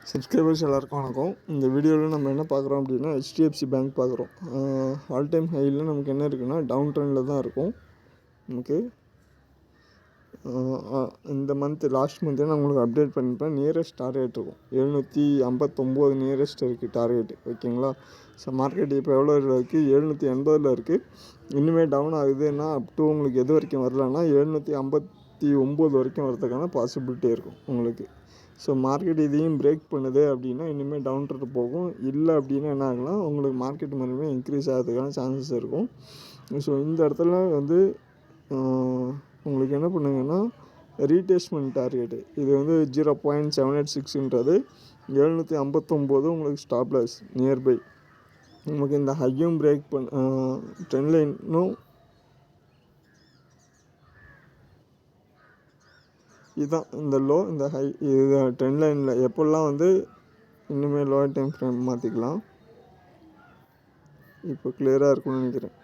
Subscribers எல்லாருக்கும் வணக்கம். இந்த வீடியோவில் நம்ம என்ன பார்க்குறோம் அப்படின்னா HDFC பேங்க் பார்க்குறோம். ஆல் டைம் ஹையில் நமக்கு என்ன இருக்குன்னா டவுன் ட்ரெண்டில் தான் இருக்கும். நமக்கு இந்த லாஸ்ட் மந்த்தே நான் உங்களுக்கு அப்டேட் பண்ணிப்பேன். நியரஸ்ட் டார்கெட் இருக்கும் 759 நியரஸ்ட் இருக்குது டார்கெட். ஓகேங்களா? ஸோ மார்க்கெட் இப்போ எவ்வளோ இருக்குது? 780 இருக்குது. இன்னுமே டவுன் ஆகுதுன்னா அப் டு உங்களுக்கு எது வரைக்கும் வரலன்னா 759 வரைக்கும் வரதுக்கான பாசிபிலிட்டி இருக்கும் உங்களுக்கு. ஸோ மார்க்கெட் இதையும் பிரேக் பண்ணுது அப்படின்னா இனிமேல் டவுன் ட்ரெண்ட் போகும். இல்லை அப்படின்னா என்ன ஆகலாம், உங்களுக்கு மார்க்கெட் மறுபடியும் இன்க்ரீஸ் ஆகிறதுக்கான சான்சஸ் இருக்கும். ஸோ இந்த இடத்துல வந்து உங்களுக்கு என்ன பண்ணுங்கன்னா ரீடேஸ்மெண்ட் டார்கெட்டு இது வந்து 0.786ன்றது 759 உங்களுக்கு ஸ்டாப் லாஸ் நியர்பை. நமக்கு இந்த ஹையும் பிரேக் ட்ரெண்ட் லைனும் இதுதான் இந்த லோ இந்த ஹை. இது ட்ரெண்ட் லைனில் எப்போல்லாம் வந்து இன்னுமே லோவர் டைம் ஃப்ரேம் மாற்றிக்கலாம். இப்போ கிளியராக இருக்கும்னு நினைக்கிறேன்.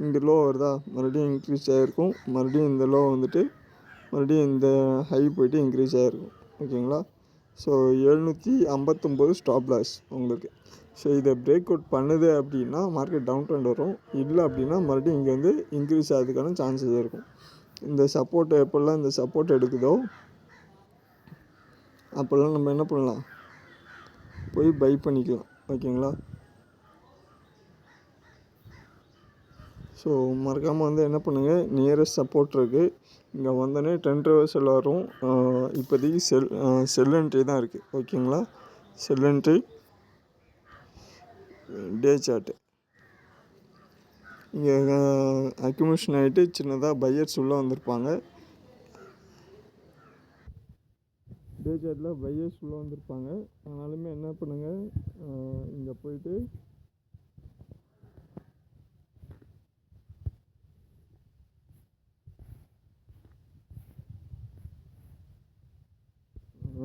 இங்கே லோ வருதா, மறுபடியும் இன்க்ரீஸ் ஆகிருக்கும். மறுபடியும் இந்த லோ வந்துட்டு மறுபடியும் இந்த ஹை போய்ட்டு இன்க்ரீஸ் ஆகிருக்கும். ஓகேங்களா? ஸோ 759 ஸ்டாப் லாஸ் உங்களுக்கு. ஸோ இதை பிரேக் அவுட் பண்ணுது அப்படின்னா மார்க்கெட் டவுன் ட்ரெண்ட் வரும். இல்லை அப்படின்னா மறுபடியும் இங்கே வந்து இன்க்ரீஸ் ஆகிறதுக்கான சான்சஸ் இருக்கும். இந்த சப்போர்ட்டை எப்போல்லாம் இந்த சப்போர்ட் எடுக்குதோ அப்போல்லாம் நம்ம என்ன பண்ணலாம், போய் பை பண்ணிக்கலாம். ஓகேங்களா? ஸோ மறக்காமல் வந்து என்ன பண்ணுங்கள், நியரஸ்ட் சப்போர்ட் இருக்குது. இங்கே வந்தோடனே 10 ரிவர்சல் வரும். இப்போதைக்கு செல் என்ட்ரி தான் இருக்குது. ஓகேங்களா? செல் என்ட்ரி டே சார்ட்டு இங்கே அக்யூமுலேஷன் ஆகிட்டு சின்னதாக பையர்ஸ் உள்ளே வந்திருப்பாங்க. டே சார்ட்டில் பையர்ஸ் உள்ளே வந்திருப்பாங்க. ஆனாலுமே என்ன பண்ணுங்கள், இங்கே போயிட்டு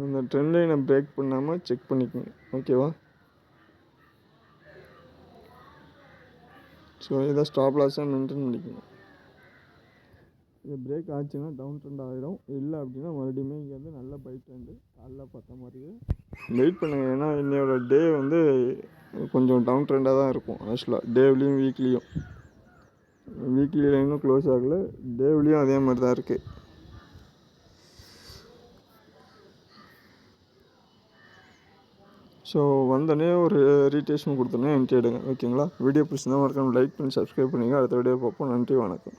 இந்த ட்ரெண்ட் லைனை பிரேக் பண்ணாமல் செக் பண்ணிக்கோங்க. ஓகேவா? ஸோ இதை ஸ்டாப் லாஸாக மெயின்டைன் பண்ணிக்கணும். இது பிரேக் ஆச்சுன்னா டவுன் ட்ரெண்ட் ஆகிடும். இல்லை அப்படின்னா மறுபடியுமே இங்கே வந்து நல்ல பை ட்ரெண்டு நல்லா பார்த்த மாதிரியே வெயிட் பண்ணுங்கள். ஏன்னா என்னோட டே வந்து கொஞ்சம் டவுன் ட்ரெண்டாக தான் இருக்கும். ஆக்சுவலாக டேவ்லேயும் வீக்லியில் இன்னும் க்ளோஸ் ஆகலை. டேவ்லேயும் அதே மாதிரி தான் இருக்குது. ஸோ வந்தோடனே ஒரு ரீடேஷன் கொடுத்தோன்னே என்ட்ரி எடுங்க. ஓகேங்களா? வீடியோ பிடிச்சிருந்தா மறக்காம லைக் பண்ணி சப்ஸ்கிரைப் பண்ணிங்க. அடுத்த வீடியோ பார்ப்போம். நன்றி, வணக்கம்.